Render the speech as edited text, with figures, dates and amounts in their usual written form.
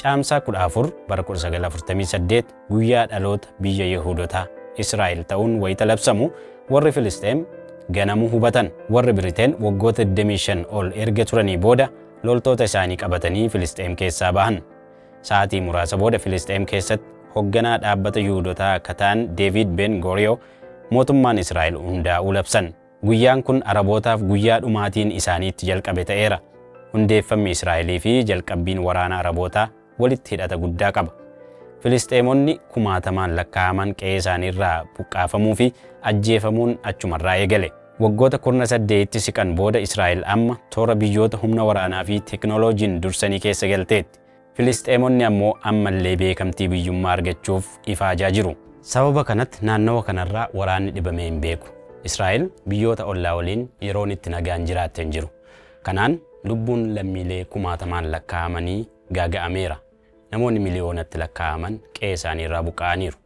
Caamsaa 14 bara 1948 guyyaa dhaloota biyya Yihuudotaa Israa'el ta'uun wayita labsamu warri Filisxeem ganamuu hubatan. Warri Biriteen waggoota 25 ol erga turanii booda loltoota isaanii qabatanii Filisxeem keessaa bahan. Sa'aatii muraasa booda Filisxeem keessatti hoogganaa dhaabbata Yihuudotaa akka ta'an David Ben Gurion mootummaan Israa'el hundaa'uu labsan. Guyyaan kun Arabootaaf guyyaa dhumaatiin isaaniitti jalqabe ta'eera. Hundeeffamni Israa'elii fi jalqabbiin waraana Arabootaa walitti hidhata guddaa qaba. Filisxeemonni kumaatamaan lakkaa'aman qe'ee isaaniirraa buqqaafamuu fi ajjeefamuun achumarraa eegale. Waggoota 18 siqan booda Israa'el amma toora biyyoota humna waraanaa fi teknooloojiin dursanii keessa galteetti. Filisxeemonni ammoo ammallee beekamtii biyyummaa argachuuf ifaajaa jiru. Sababa kanatti naannawa kanarraa waraanni dhibamee hin beeku. Israa'el biyyoota ollaa waliin yeroon itti nagaan jiraattee hin jiru. Kanaan lubbuun lammiilee kumaatamaan lakkaa'amanii gaaga'ameera. Namoonni miliyoonatti lakkaa'aman qe'ee isaaniirraa buqqa'aniiru.